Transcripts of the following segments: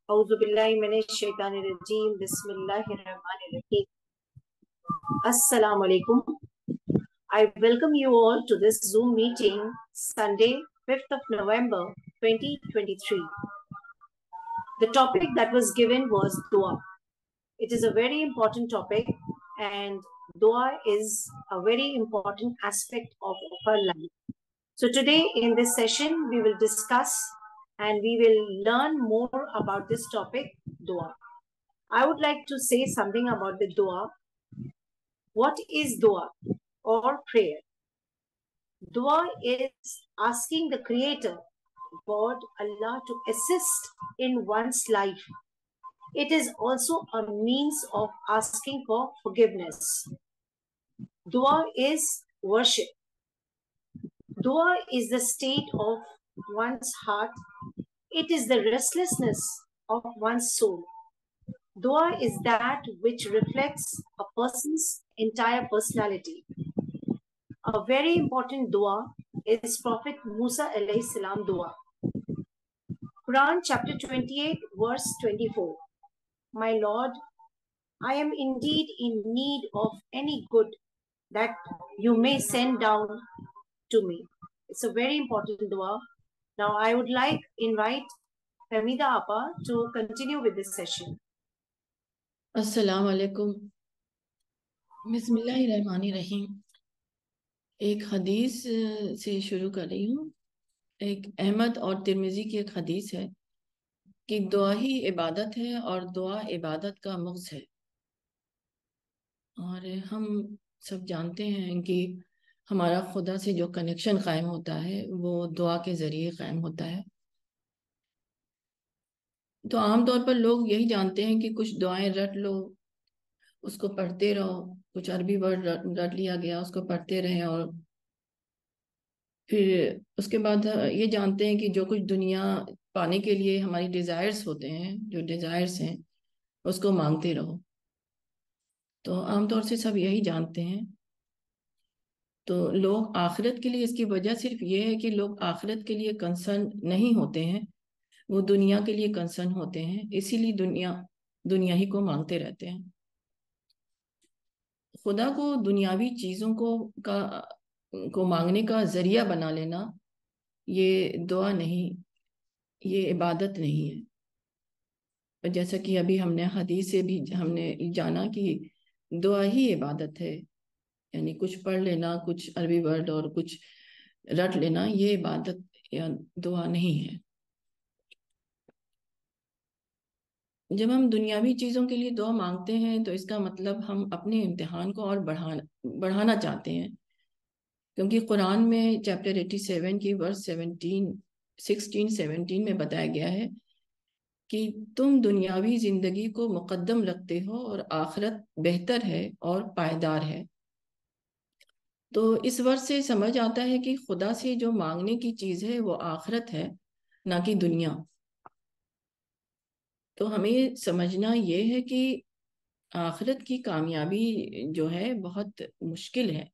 أعوذ بالله من الشيطان الرجيم بسم الله الرحمن الرحيم. Assalamu alaikum. I welcome you all to this Zoom meeting Sunday 5th of November 2023. The topic that was given was dua. It is a very important topic, and dua is a very important aspect of our life. So today in this session we will discuss and we will learn more about this topic, dua. I would like to say something about the dua. What is dua or prayer? Dua is asking the Creator, God, Allah, to assist in one's life. It is also a means of asking for forgiveness. Dua is worship. Dua is the state of one's heart. It is the restlessness of one's soul. Dua is that which reflects a person's entire personality. A very important dua is Prophet Musa alayhi salam dua. Quran chapter 28 verse 24. My Lord, I am indeed in need of any good that you may send down to me. It's a very important dua. Now I would like invite Hamida Appa to continue with this session. السلام علیکم. بسم اللہ الرحمن الرحیم. ایک حدیث سے شروع کر رہی ہوں. ایک احمد اور ترمذی کی ایک حدیث ہے کہ دعا ہی عبادت ہے اور دعا عبادت کا مغز ہے. اور ہم سب جانتے ہیں کہ ہمارا خدا سے جو کنیکشن قائم ہوتا ہے وہ دعا کے ذریعے قائم ہوتا ہے. تو عام طور پر لوگ یہی جانتے ہیں کہ کچھ دعائیں رٹ لو، اس کو پڑھتے رہو. کچھ عربی ورڈ رٹ لیا گیا، اس کو پڑھتے رہیں، اور پھر اس کے بعد یہ جانتے ہیں کہ جو کچھ دنیا پانے کے لیے ہماری ڈیزائرز ہوتے ہیں، جو ڈیزائرز ہیں، اس کو مانگتے رہو. تو عام طور سے سب یہی جانتے ہیں. تو لوگ آخرت کے لیے، اس کی وجہ صرف یہ ہے کہ لوگ آخرت کے لیے کنسرن نہیں ہوتے ہیں، وہ دنیا کے لیے کنسرن ہوتے ہیں، اسی لیے دنیا ہی کو مانگتے رہتے ہیں. خدا کو دنیاوی چیزوں کو مانگنے کا ذریعہ بنا لینا یہ دعا نہیں، یہ عبادت نہیں ہے. جیسا کہ ابھی ہم نے حدیث سے بھی ہم نے جانا کہ دعا ہی عبادت ہے. یعنی کچھ پڑھ لینا، کچھ عربی ورڈ اور کچھ رٹ لینا، یہ عبادت یا دعا نہیں ہے. جب ہم دنیاوی چیزوں کے لیے دعا مانگتے ہیں تو اس کا مطلب ہم اپنے امتحان کو اور بڑھانا چاہتے ہیں. کیونکہ قرآن میں چیپٹر 87 کی ورس 16-17 میں بتایا گیا ہے کہ تم دنیاوی زندگی کو مقدم رکھتے ہو اور آخرت بہتر ہے اور پائیدار ہے. تو اس ورس سے سمجھ آتا ہے کہ خدا سے جو مانگنے کی چیز ہے وہ آخرت ہے، نہ کہ دنیا. تو ہمیں سمجھنا یہ ہے کہ آخرت کی کامیابی جو ہے بہت مشکل ہے،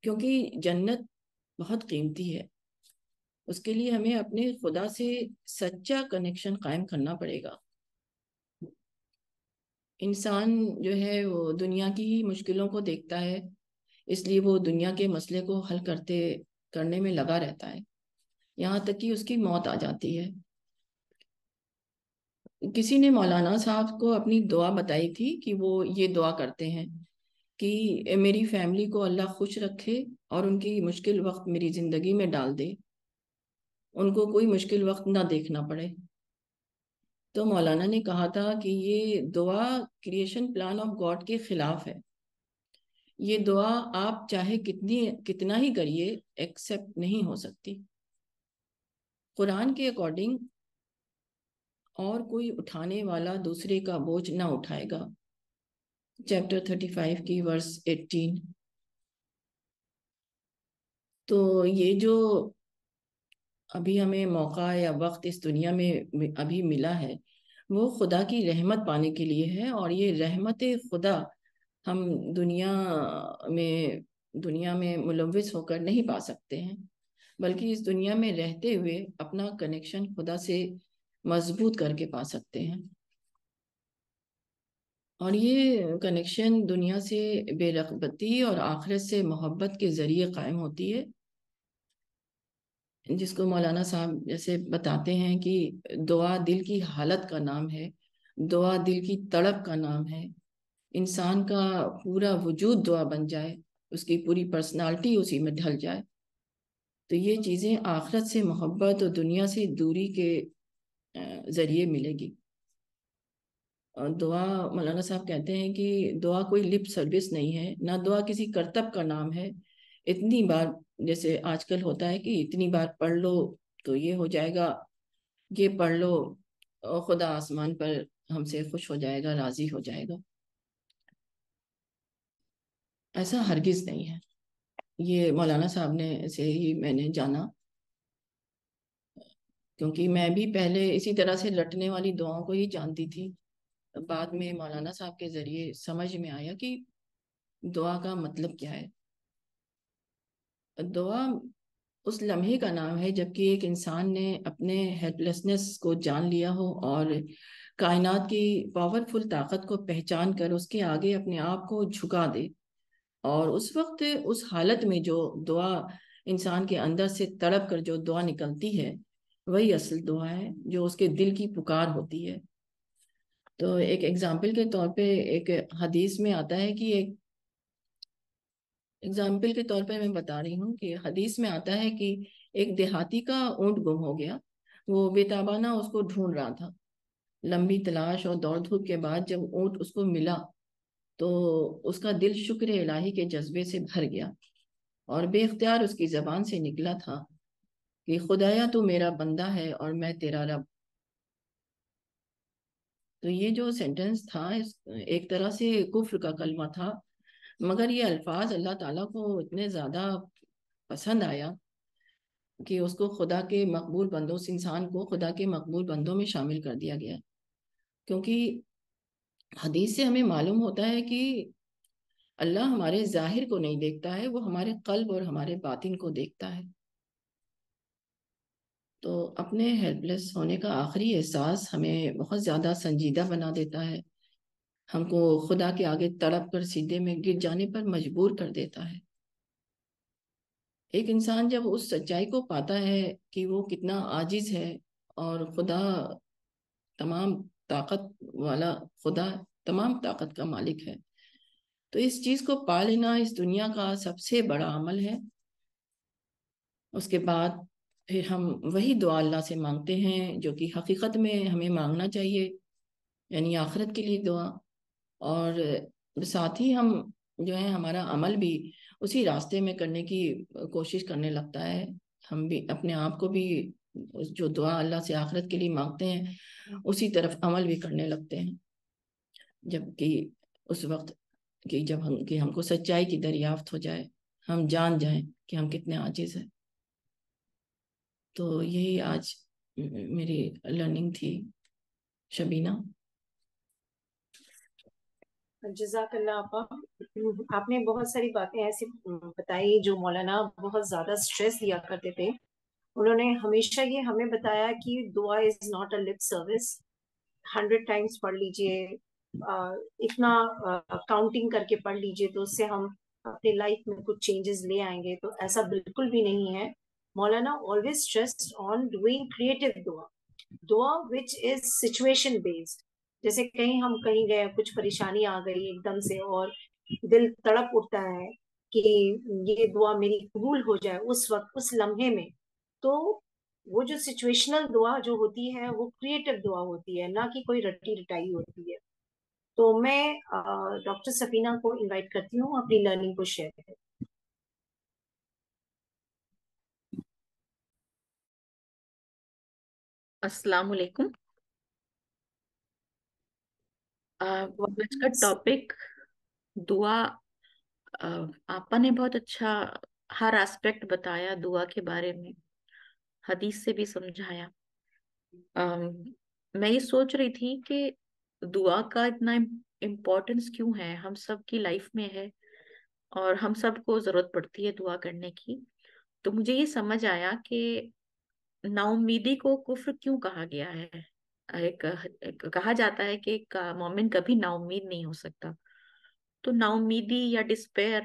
کیونکہ جنت بہت قیمتی ہے. اس کے لیے ہمیں اپنے خدا سے سچا کنیکشن قائم کرنا پڑے گا. انسان جو ہے وہ دنیا کی ہی مشکلوں کو دیکھتا ہے، اس لیے وہ دنیا کے مسئلے کو حل کرنے میں لگا رہتا ہے، یہاں تک کہ اس کی موت آ جاتی ہے. کسی نے مولانا صاحب کو اپنی دعا بتائی تھی کہ وہ یہ دعا کرتے ہیں کہ میری فیملی کو اللہ خوش رکھے اور ان کی مشکل وقت میری زندگی میں ڈال دے، ان کو کوئی مشکل وقت نہ دیکھنا پڑے. تو مولانا نے کہا تھا کہ یہ دعا کریشن پلان آف گاڈ کے خلاف ہے. یہ دعا آپ چاہے کتنا ہی کریے ایکسپٹ نہیں ہو سکتی. قرآن کے اکارڈنگ اور کوئی اٹھانے والا دوسرے کا بوجھ نہ اٹھائے گا. چیپٹر 35 کی ورس 18. تو یہ جو ابھی ہمیں موقع یا وقت اس دنیا میں ابھی ملا ہے وہ خدا کی رحمت پانے کے لیے ہے، اور یہ رحمت خدا ہم دنیا میں ملوث ہو کر نہیں پا سکتے ہیں، بلکہ اس دنیا میں رہتے ہوئے اپنا کنیکشن خدا سے مضبوط کر کے پا سکتے ہیں. اور یہ کنیکشن دنیا سے بے رغبتی اور آخرت سے محبت کے ذریعے قائم ہوتی ہے، جس کو مولانا صاحب جیسے بتاتے ہیں کہ دعا دل کی حالت کا نام ہے، دعا دل کی تڑپ کا نام ہے. انسان کا پورا وجود دعا بن جائے، اس کی پوری پرسنالٹی اسی میں ڈھل جائے، تو یہ چیزیں آخرت سے محبت اور دنیا سے دوری کے ذریعے ملے گی. اور دعا، مولانا صاحب کہتے ہیں کہ دعا کوئی لپ سروس نہیں ہے، نہ دعا کسی کرتب کا نام ہے. اتنی بار، جیسے آج کل ہوتا ہے کہ اتنی بار پڑھ لو تو یہ ہو جائے گا، یہ پڑھ لو اور خدا آسمان پر ہم سے خوش ہو جائے گا، راضی ہو جائے گا. ایسا ہرگز نہیں ہے. یہ مولانا صاحب نے سے ہی میں نے جانا، کیونکہ میں بھی پہلے اسی طرح سے رٹنے والی دعاؤں کو ہی جانتی تھی. بعد میں مولانا صاحب کے ذریعے سمجھ میں آیا کہ دعا کا مطلب کیا ہے. دعا اس لمحے کا نام ہے جبکہ ایک انسان نے اپنے ہیلپ لیسنس کو جان لیا ہو اور کائنات کی پاورفل طاقت کو پہچان کر اس کے آگے اپنے آپ کو جھکا دے. اور اس وقت اس حالت میں جو دعا انسان کے اندر سے تڑپ کر جو دعا نکلتی ہے، وہی اصل دعا ہے جو اس کے دل کی پکار ہوتی ہے. تو ایک ایگزامپل کے طور پہ ایک حدیث میں آتا ہے کہ ایگزامپل کے طور پہ میں بتا رہی ہوں کہ حدیث میں آتا ہے کہ ایک دیہاتی کا اونٹ گم ہو گیا. وہ بے تابانہ اس کو ڈھونڈ رہا تھا. لمبی تلاش اور دوڑ دھوپ کے بعد جب اونٹ اس کو ملا تو اس کا دل شکر الہی کے جذبے سے بھر گیا اور بے اختیار اس کی زبان سے نکلا تھا کہ خدایا تو میرا بندہ ہے اور میں تیرا رب. تو یہ جو سینٹنس تھا ایک طرح سے کفر کا کلمہ تھا، مگر یہ الفاظ اللہ تعالیٰ کو اتنے زیادہ پسند آیا کہ اس کو خدا کے مقبول بندوں، اس انسان کو خدا کے مقبول بندوں میں شامل کر دیا گیا. کیونکہ حدیث سے ہمیں معلوم ہوتا ہے کہ اللہ ہمارے ظاہر کو نہیں دیکھتا ہے، وہ ہمارے قلب اور ہمارے باطن کو دیکھتا ہے. تو اپنے ہیلپ لیس ہونے کا آخری احساس ہمیں بہت زیادہ سنجیدہ بنا دیتا ہے، ہم کو خدا کے آگے تڑپ کر سیدھے میں گر جانے پر مجبور کر دیتا ہے. ایک انسان جب اس سچائی کو پاتا ہے کہ وہ کتنا عاجز ہے اور خدا تمام طاقت والا، خدا تمام طاقت کا مالک ہے، تو اس چیز کو پا لینا اس دنیا کا سب سے بڑا عمل ہے. اس کے بعد پھر ہم وہی دعا اللہ سے مانگتے ہیں جو کہ حقیقت میں ہمیں مانگنا چاہیے، یعنی آخرت کے لیے دعا. اور ساتھ ہی ہم جو ہے ہمارا عمل بھی اسی راستے میں کرنے کی کوشش کرنے لگتا ہے. ہم بھی اپنے آپ کو بھی جو دعا اللہ سے آخرت کے لیے مانگتے ہیں اسی طرف عمل بھی کرنے لگتے ہیں، جبکہ اس وقت کہ جب ہم کو سچائی کی دریافت ہو جائے، ہم جان جائیں کہ ہم کتنے عاجز ہیں. تو یہی آج میری لرننگ تھی. شبینہ. جزاک اللہ آپا. آپ نے بہت ساری باتیں ایسی بتائی جو مولانا بہت زیادہ اسٹریس دیا کرتے تھے. انہوں نے ہمیشہ یہ ہمیں بتایا کہ دعا is not a lip service. 100 Times پڑھ لیجئے، اتنا کاؤنٹنگ کر کے پڑھ لیجئے تو اس سے ہم اپنی لائف میں کچھ چینجز لے آئیں گے. تو ایسا بالکل بھی نہیں ہے. مولانا always stressed on doing creative دعا which is situation based. جیسے کہیں گئے، کچھ پریشانی آ گئی ایک دم سے اور دل تڑپ اٹھتا ہے کہ یہ دعا میری قبول ہو جائے اس وقت، اس لمحے میں. تو وہ جو سچویشنل دعا جو ہوتی ہے وہ کریٹو دعا ہوتی ہے، نہ کہ کوئی رٹی رٹائی ہوتی ہے. تو میں ڈاکٹر سفینہ کو انوائٹ کرتی ہوں اپنی لرننگ کو شیئر کریں. السلام علیکم. آج کا ٹاپک دعا. آپا نے بہت اچھا ہر اسپیکٹ بتایا دعا کے بارے میں، حدیث سے بھی سمجھایا. میں یہ سوچ رہی تھی کہ دعا کا اتنا امپورٹنس کیوں ہے ہم سب کی لائف میں ہے، اور ہم سب کو ضرورت پڑتی ہے دعا کرنے کی. تو مجھے یہ سمجھ آیا کہ نا امیدی کو کفر کیوں کہا گیا ہے. کہا جاتا ہے کہ ایک مومن کبھی نا امید نہیں ہو سکتا. تو نا امیدی یا ڈسپیئر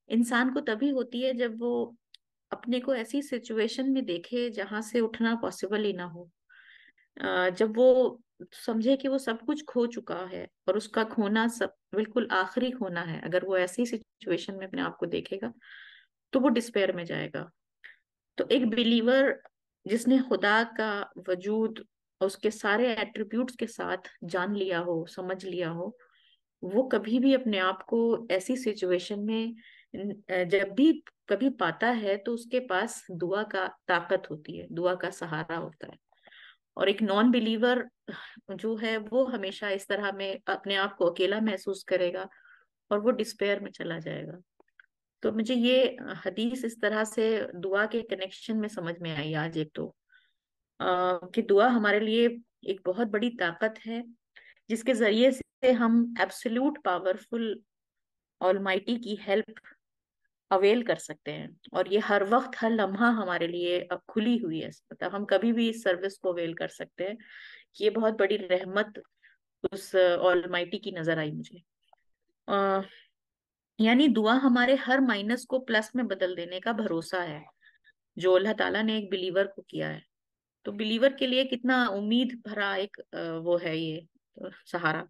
انسان کو تبھی ہوتی ہے جب وہ اپنے کو ایسی سچویشن میں دیکھے جہاں سے اٹھنا پاسبل ہی نہ ہو. جب وہ سمجھے کہ وہ سب کچھ کھو چکا ہے اور اس کا کھونا سب بالکل آخری کھونا ہے، اگر وہ ایسی سچویشن میں اپنے آپ کو دیکھے گا تو وہ ڈسپیئر میں جائے گا. تو ایک بلیور جس نے خدا کا وجود اور اس کے سارے ایٹریبیوٹس کے ساتھ جان لیا ہو، سمجھ لیا ہو، وہ کبھی بھی اپنے آپ کو ایسی سچویشن میں جب بھی کبھی پاتا ہے تو اس کے پاس دعا کا طاقت ہوتی ہے، دعا کا سہارا ہوتا ہے. اور ایک نان بلیور جو ہے وہ ہمیشہ اس طرح میں اپنے آپ کو اکیلا محسوس کرے گا اور وہ ڈسپیئر میں چلا جائے گا. تو مجھے یہ حدیث اس طرح سے دعا کے کنیکشن میں سمجھ میں آئی آج. ایک تو کہ دعا ہمارے لیے ایک بہت بڑی طاقت ہے جس کے ذریعے سے ہم ایبسولوٹ پاورفل آلمائٹی کی ہیلپ اویل کر سکتے ہیں. اور یہ ہر وقت ہر لمحہ ہمارے لیے اب کھلی ہوئی ہے، مطلب ہم کبھی بھی اس سروس کو اویل کر سکتے ہیں. یہ بہت بڑی رحمت اس آلمائٹی کی نظر آئی مجھے. یعنی دعا ہمارے ہر مائنس کو پلس میں بدل دینے کا بھروسہ ہے جو اللہ تعالیٰ نے ایک بلیور کو کیا ہے. تو بلیور کے لیے کتنا امید بھرا ایک وہ ہے یہ سہارا.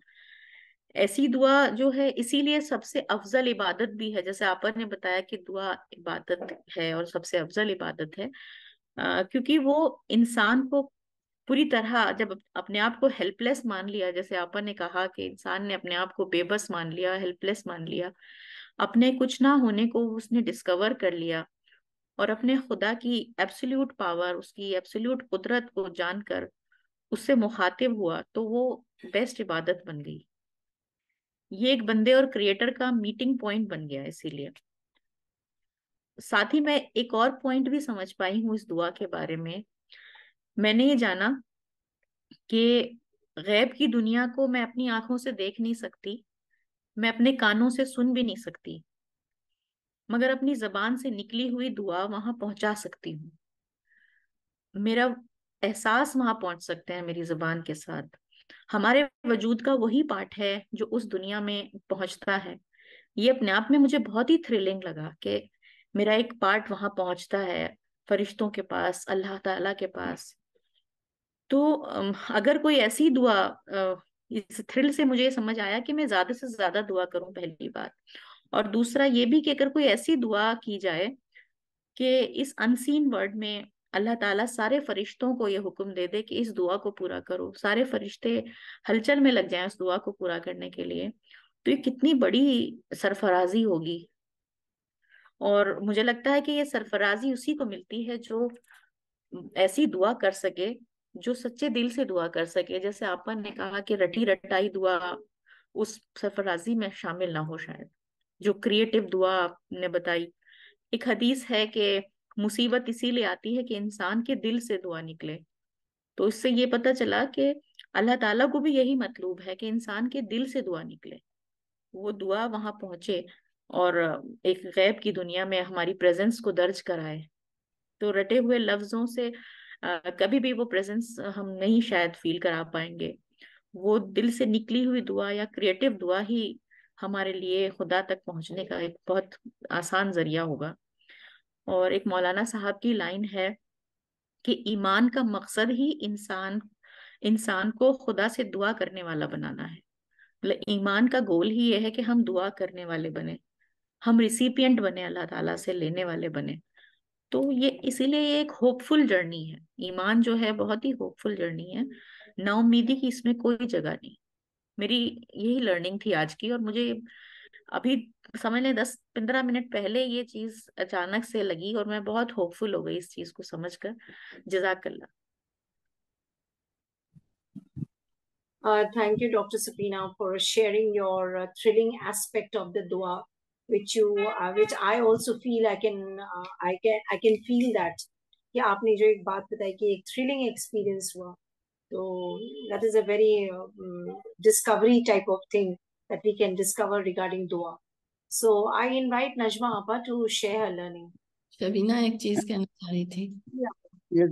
ایسی دعا جو ہے اسی لیے سب سے افضل عبادت بھی ہے، جیسے آپ نے بتایا کہ دعا عبادت ہے اور سب سے افضل عبادت ہے، کیونکہ وہ انسان کو پوری طرح جب اپنے آپ کو ہیلپ لیس مان لیا، جیسے آپ نے کہا کہ انسان نے اپنے آپ کو بے بس مان لیا، ہیلپ لیس مان لیا، اپنے کچھ نہ ہونے کو اس نے ڈسکور کر لیا اور اپنے خدا کی ایبسولوٹ پاور، اس کی ایبسولوٹ قدرت کو جان کر اس سے مخاطب ہوا، تو وہ بیسٹ عبادت بن گئی. یہ ایک بندے اور کریٹر کا میٹنگ پوائنٹ بن گیا. اسی لیے ساتھ ہی میں ایک اور پوائنٹ بھی سمجھ پائی ہوں اس دعا کے بارے میں نے یہ جانا کہ غیب کی دنیا کو میں اپنی آنکھوں سے دیکھ نہیں سکتی، میں اپنے کانوں سے سن بھی نہیں سکتی، مگر اپنی زبان سے نکلی ہوئی دعا وہاں پہنچا سکتی ہوں. میرا احساس وہاں پہنچ سکتے ہیں میری زبان کے ساتھ. ہمارے وجود کا وہی پارٹ ہے جو اس دنیا میں پہنچتا ہے. یہ اپنے آپ میں مجھے بہت ہی تھرلنگ لگا کہ میرا ایک پارٹ وہاں پہنچتا ہے فرشتوں کے پاس، اللہ تعالیٰ کے پاس. تو اگر کوئی ایسی دعا، اس تھرل سے مجھے سمجھ آیا کہ میں زیادہ سے زیادہ دعا کروں، پہلی بات. اور دوسرا یہ بھی کہ اگر کوئی ایسی دعا کی جائے کہ اس انسین ورڈ میں اللہ تعالیٰ سارے فرشتوں کو یہ حکم دے دے کہ اس دعا کو پورا کرو، سارے فرشتے ہلچل میں لگ جائیں اس دعا کو پورا کرنے کے لیے، تو یہ کتنی بڑی سرفرازی ہوگی. اور مجھے لگتا ہے کہ یہ سرفرازی اسی کو ملتی ہے جو ایسی دعا کر سکے، جو سچے دل سے دعا کر سکے. جیسے آپ نے کہا کہ رٹی رٹائی دعا اس سرفرازی میں شامل نہ ہو، شاید جو کریٹو دعا آپ نے بتائی. ایک حدیث ہے کہ مصیبت اسی لیے آتی ہے کہ انسان کے دل سے دعا نکلے. تو اس سے یہ پتہ چلا کہ اللہ تعالیٰ کو بھی یہی مطلوب ہے کہ انسان کے دل سے دعا نکلے، وہ دعا وہاں پہنچے اور ایک غیب کی دنیا میں ہماری پریزنس کو درج کرائے. تو رٹے ہوئے لفظوں سے کبھی بھی وہ پریزنس ہم نہیں شاید فیل کرا پائیں گے. وہ دل سے نکلی ہوئی دعا یا کریٹو دعا ہی ہمارے لیے خدا تک پہنچنے کا ایک بہت آسان ذریعہ ہوگا. اور ایک مولانا صاحب کی لائن ہے کہ ایمان کا مقصد ہی انسان کو خدا سے دعا کرنے والا بنانا ہے. مطلب ایمان کا گول ہی یہ ہے کہ ہم دعا کرنے والے بنے، ہم ریسیپینٹ بنے، اللہ تعالیٰ سے لینے والے بنے. تو یہ اسی لیے یہ ایک ہوپ فل جرنی ہے. ایمان جو ہے بہت ہی ہوپ فل جرنی ہے، نا امیدی کی اس میں کوئی جگہ نہیں. میری یہی لرننگ تھی آج کی، اور مجھے ابھی سمجھ لیں 10-15 منٹ پہلے یہ چیز اچانک سے لگی اور میں بہت ہوپ فل ہو گئی اس چیز کو سمجھ کر. جزاک اللہ. Thank you, Dr. Sabrina, for sharing your thrilling aspect of the dua, which I also feel I can feel that. کہ آپ نے جو ایک بات بتائی کہ ایک thrilling experience ہوا، تو that is a very discovery type of thing that we can discover regarding dua. So I invite Najma Appa to share her learning. Shabina ایک چیز کہنا چاہ رہی تھی. Yeah.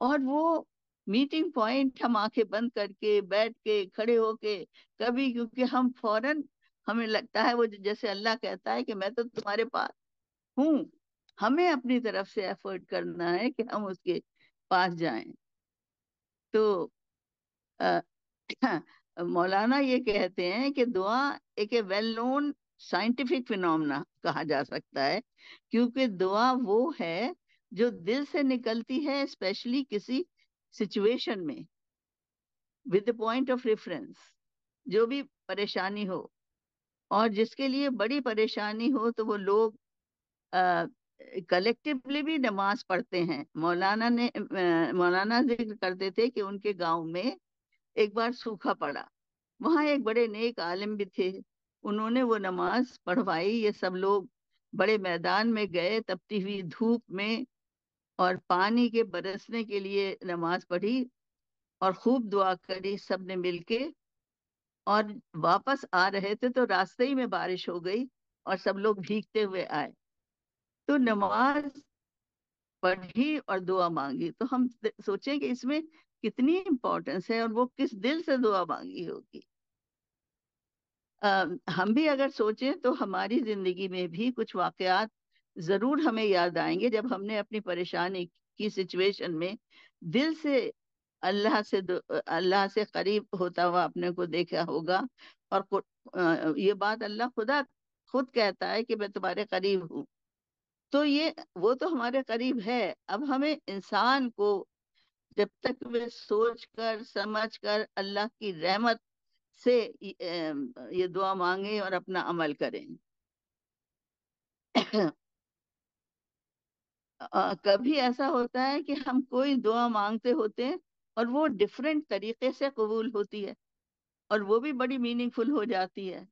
اور وہ میٹنگ پوائنٹ ہم آنکھیں بند کر کے بیٹھ کے کھڑے ہو کے کبھی، کیونکہ ہم فوراً ہمیں لگتا ہے وہ جیسے اللہ کہتا ہے کہ میں تو تمہارے پاس ہوں، ہمیں اپنی طرف سے ایفرٹ کرنا ہے کہ ہم اس کے پاس جائیں. تو مولانا یہ کہتے ہیں کہ دعا ایک ویل نون سائنٹیفک فینومنا کہا جا سکتا ہے، کیونکہ دعا وہ ہے جو دل سے نکلتی ہے، اسپیشلی کسی سچویشن میں with the point of reference. جو بھی پریشانی ہو اور جس کے لیے بڑی پریشانی ہو تو وہ لوگ کلیکٹیولی بھی نماز پڑھتے ہیں. مولانا ذکر کرتے تھے کہ ان کے گاؤں میں ایک بار سوکھا پڑا، وہاں ایک بڑے نیک عالم بھی تھے، انہوں نے وہ نماز پڑھوائی. یہ سب لوگ بڑے میدان میں گئے تپتی ہوئی دھوپ میں اور پانی کے برسنے کے لیے نماز پڑھی اور خوب دعا کری سب نے مل کے. اور واپس آ رہے تھے تو راستے ہی میں بارش ہو گئی اور سب لوگ بھیگتے ہوئے آئے. تو نماز پڑھی اور دعا مانگی، تو ہم سوچیں کہ اس میں کتنی امپورٹنس ہے اور وہ کس دل سے دعا مانگی ہوگی. ہم بھی اگر سوچیں تو ہماری زندگی میں بھی کچھ واقعات ضرور ہمیں یاد آئیں گے جب ہم نے اپنی پریشانی کی سچویشن میں دل سے اللہ سے قریب ہوتا ہوا اپنے کو دیکھا ہوگا. اور یہ بات اللہ خود کہتا ہے کہ میں تمہارے قریب ہوں. تو وہ تو ہمارے قریب ہے. اب ہمیں انسان کو جب تک وہ سوچ کر سمجھ کر اللہ کی رحمت سے یہ دعا مانگیں اور اپنا عمل کریں. کبھی ایسا ہوتا ہے کہ ہم کوئی دعا مانگتے ہوتے ہیں اور وہ ڈفرینٹ طریقے سے قبول ہوتی ہے اور وہ بھی بڑی میننگ فل ہو جاتی ہے.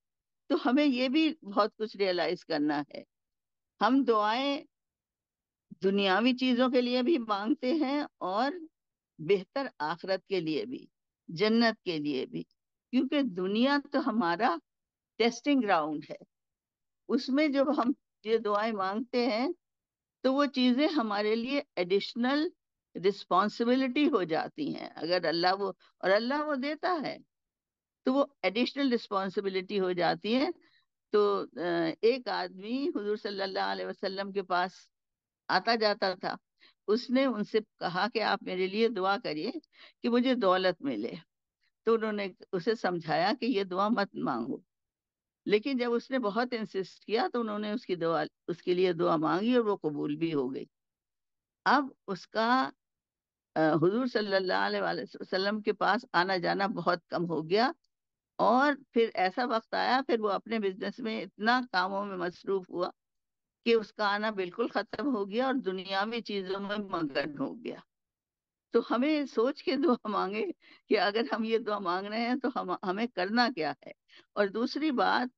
تو ہمیں یہ بھی بہت کچھ ریئلائز کرنا ہے. ہم دعائیں دنیاوی چیزوں کے لیے بھی مانگتے ہیں اور بہتر آخرت کے لیے بھی، جنت کے لیے بھی، کیونکہ دنیا تو ہمارا ٹیسٹنگ گراؤنڈ ہے. اس میں جب ہم یہ دعائیں مانگتے ہیں تو وہ چیزیں ہمارے لیے ایڈیشنل رسپانسبلٹی ہو جاتی ہیں. اگر اللہ وہ دیتا ہے تو وہ ایڈیشنل رسپانسبلٹی ہو جاتی ہے. تو ایک آدمی حضور صلی اللہ علیہ وسلم کے پاس آتا جاتا تھا. اس نے ان سے کہا کہ آپ میرے لیے دعا کریے کہ مجھے دولت ملے. تو انہوں نے اسے سمجھایا کہ یہ دعا مت مانگو. لیکن جب اس نے بہت انسسٹ کیا تو انہوں نے اس کے لیے دعا مانگی اور وہ قبول بھی ہو گئی. اب اس کا حضور صلی اللہ علیہ وسلم کے پاس آنا جانا بہت کم ہو گیا. اور پھر ایسا وقت آیا، پھر وہ اپنے بزنس میں اتنا کاموں میں مصروف ہوا کہ اس کا آنا بالکل ختم ہو گیا اور دنیاوی چیزوں میں مگن ہو گیا. تو ہمیں سوچ کے دعا مانگے کہ اگر ہم یہ دعا مانگ رہے ہیں تو ہمیں کرنا کیا ہے. اور دوسری بات،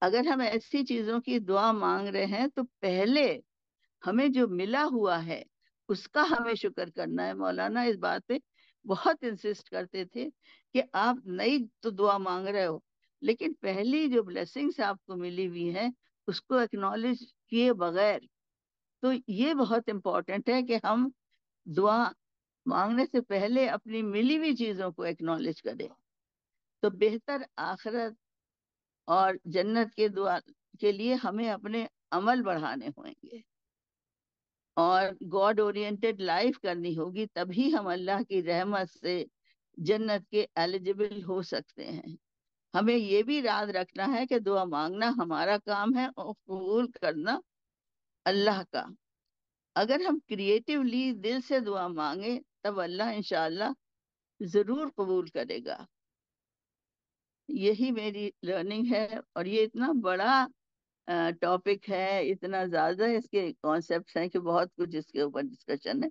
اگر ہم ایسی چیزوں کی دعا مانگ رہے ہیں تو پہلے ہمیں جو ملا ہوا ہے اس کا ہمیں شکر کرنا ہے. مولانا اس بات پہ بہت انسسٹ کرتے تھے کہ آپ نئی تو دعا مانگ رہے ہو لیکن پہلی جو بلیسنگز آپ کو ملی ہوئی ہیں اس کو ایکنالج کیے بغیر، تو یہ بہت امپورٹنٹ ہے کہ ہم دعا مانگنے سے پہلے اپنی ملی ہوئی چیزوں کو ایکنالج کریں. تو بہتر آخرت اور جنت کے دعا کے لیے ہمیں اپنے عمل بڑھانے ہوئیں گے اور گاڈ اورینٹڈ لائف کرنی ہوگی، تبھی ہم اللہ کی رحمت سے جنت کے ایلیجبل ہو سکتے ہیں. ہمیں یہ بھی یاد رکھنا ہے کہ دعا مانگنا ہمارا کام ہے اور قبول کرنا اللہ کا. اگر ہم کریٹیولی دل سے دعا مانگے تب اللہ انشاءاللہ ضرور قبول کرے گا. یہی میری لرننگ ہے اور یہ اتنا بڑا ٹاپک ہے، اتنا زیادہ اس کے کانسیپٹس ہیں کہ بہت کچھ اس کے اوپر ڈسکشن ہے.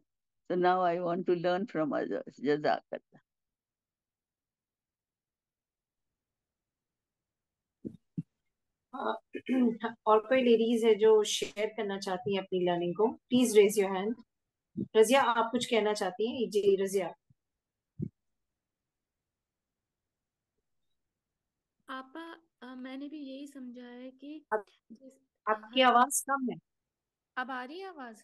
So now I want to learn from others. جزاک اللہ. اور کوئی لیڈیز ہے جو شیئر کرنا چاہتی ہیں اپنی لرننگ کو؟ Please raise your hand. Razia آپ کچھ کہنا چاہتی ہیں؟ جی رضیہ. آپا میں نے بھی یہی سمجھا ہے کہ آپ کی آواز کم ہے. اب آ رہی ہے آواز؟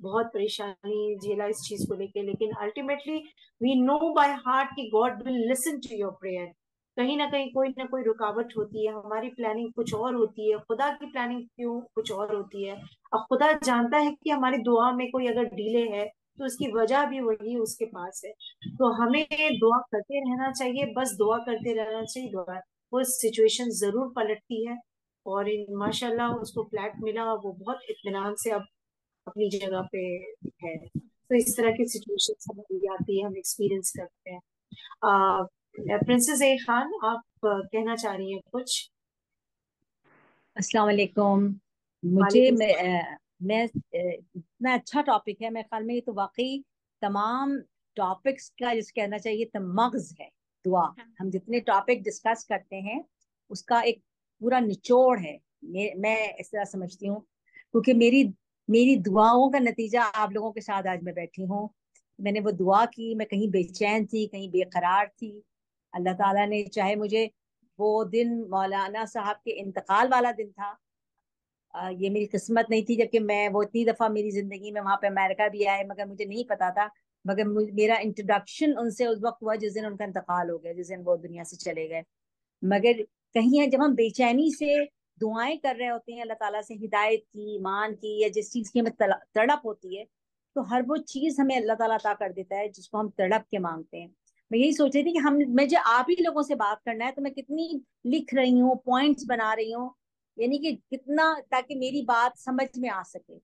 بہت پریشانی جھیلا اس چیز کو لے کے, لیکن ultimately we know by heart کہ God will listen to your prayer. کہیں نہ کہیں کوئی نہ کوئی رکاوٹ ہوتی ہے, ہماری پلاننگ کچھ اور ہوتی ہے, خدا کی پلاننگ کیوں کچھ اور ہوتی ہے. اب خدا جانتا ہے کہ ہماری دعا میں کوئی اگر ڈیلے ہے تو اس کی وجہ بھی وہی اس کے پاس ہے. تو ہمیں دعا کرتے رہنا چاہیے, بس دعا کرتے رہنا چاہیے. دعا وہ سچویشن ضرور پلٹتی ہے, اور ماشاء اللہ اس کو فلیٹ ملا, وہ بہت اطمینان سے اب اپنی جگہ پہ ہے. تو اس طرح کی سچویشن ہمیں آتی ہے, ہم ایکسپیرئنس کرتے ہیں. پرنسس اے خان, آپ کہنا چاہ رہی ہیں کچھ؟ السلام علیکم. مجھے وعلیکم السلام. میں اتنا اچھا ٹاپک ہے. میرے خیال میں یہ تو واقعی تمام ٹاپکس کا جس کہنا چاہیے تو مغز ہے دعا. ہم جتنے ٹاپک ڈسکس کرتے ہیں اس کا ایک پورا نچوڑ ہے. میں اس طرح سمجھتی ہوں, کیونکہ میری دعاؤں کا نتیجہ آپ لوگوں کے ساتھ آج میں بیٹھی ہوں. میں نے وہ دعا کی, میں کہیں بے چین تھی, کہیں بے قرار تھی. اللہ تعالیٰ نے چاہے مجھے وہ دن مولانا صاحب کے انتقال والا دن تھا, یہ میری قسمت نہیں تھی, جبکہ میں وہ اتنی دفعہ میری زندگی میں وہاں پہ امریکہ بھی آئے مگر مجھے نہیں پتا تھا. مگر میرا انٹروڈکشن ان سے اس وقت ہوا جس دن ان کا انتقال ہو گیا, جس دن وہ دنیا سے چلے گئے. مگر کہیں جب ہم بے چینی سے دعائیں کر رہے ہوتے ہیں اللہ تعالیٰ سے ہدایت کی, ایمان کی, یا جس چیز کی ہمیں تڑپ ہوتی ہے, تو ہر وہ چیز ہمیں اللہ تعالیٰ عطا کر دیتا ہے جس کو ہم تڑپ کے مانگتے ہیں. میں یہی سوچ رہی تھی کہ میں جو آپ ہی لوگوں سے بات کرنا ہے تو میں کتنی لکھ رہی ہوں, پوائنٹس بنا رہی ہوں, یعنی کہ کتنا تاکہ میری بات سمجھ میں آ سکے.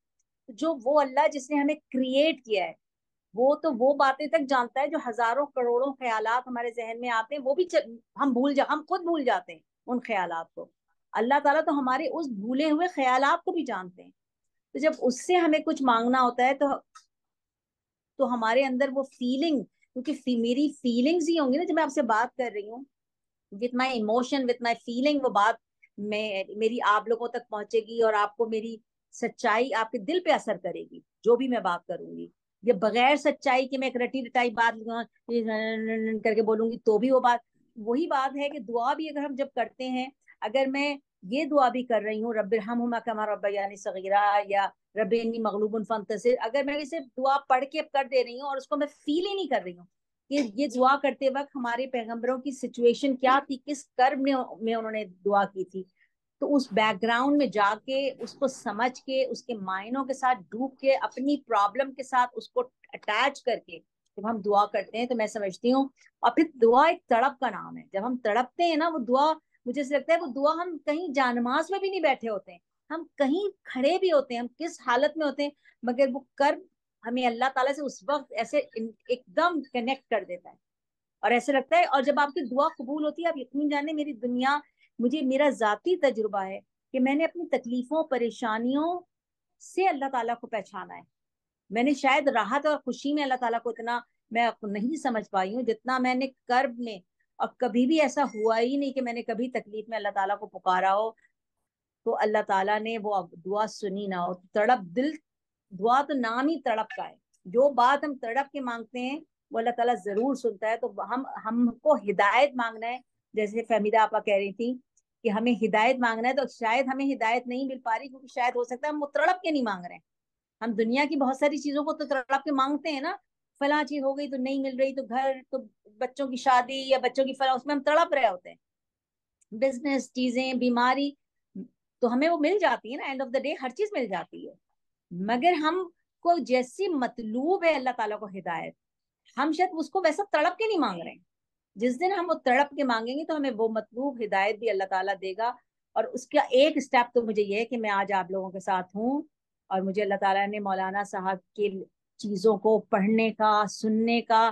جو وہ اللہ جس نے ہمیں کریٹ کیا ہے وہ تو وہ باتیں تک جانتا ہے جو ہزاروں کروڑوں خیالات ہمارے ذہن میں آتے ہیں, وہ بھی ہم خود بھول جاتے ہیں ان خیالات کو. اللہ تعالیٰ تو ہمارے اس بھولے ہوئے خیالات کو بھی جانتے ہیں. تو جب اس سے ہمیں کچھ مانگنا ہوتا ہے تو ہمارے اندر وہ فیلنگ, کیونکہ میری فیلنگز ہی ہوں گی نا جب میں آپ سے بات کر رہی ہوں, with my emotion, with my feeling, وہ بات میری آپ لوگوں تک پہنچے گی, اور آپ کو میری سچائی آپ کے دل پہ اثر کرے گی جو بھی میں بات کروں گی. یہ بغیر سچائی کے میں ایک رٹی رٹائی بات کر کے بولوں گی تو بھی وہ بات وہی بات ہے. کہ دعا بھی اگر ہم جب کرتے ہیں, اگر میں یہ دعا بھی کر رہی ہوں رب ارحمہما کما ربیانی صغیرہ, یا رب انی مغلوب فانتصر, اگر میں اسے دعا پڑھ کے کر دے رہی ہوں اور اس کو میں فیل ہی نہیں کر رہی ہوں کہ یہ دعا کرتے وقت ہمارے پیغمبروں کی سچویشن کیا تھی, کس کرب میں انہوں نے دعا کی تھی, تو اس بیک گراؤنڈ میں جا کے اس کو سمجھ کے اس کے معنوں کے ساتھ ڈوب کے اپنی پرابلم کے ساتھ اس کو اٹیچ کر کے جب ہم دعا کرتے ہیں تو میں سمجھتی ہوں. اور پھر دعا ایک تڑپ کا نام ہے. جب ہم تڑپتے ہیں نا, وہ دعا مجھے لگتا ہے وہ دعا ہم کہیں جانماز میں بھی نہیں بیٹھے ہوتے ہیں, ہم کہیں کھڑے بھی ہوتے ہیں, ہم کس حالت میں ہوتے ہیں, مگر وہ کرب ہمیں اللہ تعالیٰ سے اس وقت ایسے ایک دم کنیکٹ کر دیتا ہے اور ایسے لگتا ہے. اور جب آپ کی دعا قبول ہوتی ہے, آپ یقین جانے میرا ذاتی تجربہ ہے کہ میں نے اپنی تکلیفوں پریشانیوں سے اللہ تعالیٰ کو پہچانا ہے. میں نے شاید راحت اور خوشی میں اللہ تعالیٰ کو اتنا میں نہیں سمجھ پائی ہوں جتنا میں نے کرب میں, اور کبھی بھی ایسا ہوا ہی نہیں کہ میں نے کبھی تکلیف میں اللہ تعالیٰ کو پکارا ہو تو اللہ تعالیٰ نے وہ دعا سنی نہ ہو. تڑپ دل, دعا تو نام ہی تڑپ کا ہے. جو بات ہم تڑپ کے مانگتے ہیں وہ اللہ تعالیٰ ضرور سنتا ہے. تو ہم کو ہدایت مانگنا ہے, جیسے فہمیدہ آپا کہہ رہی تھی کہ ہمیں ہدایت مانگنا ہے, تو شاید ہمیں ہدایت نہیں مل پا رہی کیونکہ شاید ہو سکتا ہے ہم وہ تڑپ کے نہیں مانگ رہے ہیں. ہم دنیا کی بہت ساری چیزوں کو تو تڑپ کے مانگتے ہیں نا, فلاں چیز ہو گئی تو نہیں مل رہی, تو گھر, تو بچوں کی شادی یا بچوں کی فلاں, اس میں ہم تڑپ رہے ہوتے ہیں. بزنس چیزیں, بیماری, تو ہمیں وہ مل جاتی ہے نا, اینڈ آف دا ڈے ہر چیز مل جاتی ہے. مگر ہم کو جیسی مطلوب ہے اللہ تعالیٰ کو ہدایت, ہم شاید اس کو ویسا تڑپ کے نہیں مانگ رہے ہیں. جس دن ہم وہ تڑپ کے مانگیں گے تو ہمیں وہ مطلوب ہدایت بھی اللہ تعالیٰ دے گا. اور اس کا ایک اسٹیپ تو مجھے یہ ہے کہ میں آج آپ لوگوں کے ساتھ ہوں, اور مجھے اللہ تعالیٰ نے مولانا صاحب کی چیزوں کو پڑھنے کا, سننے کا,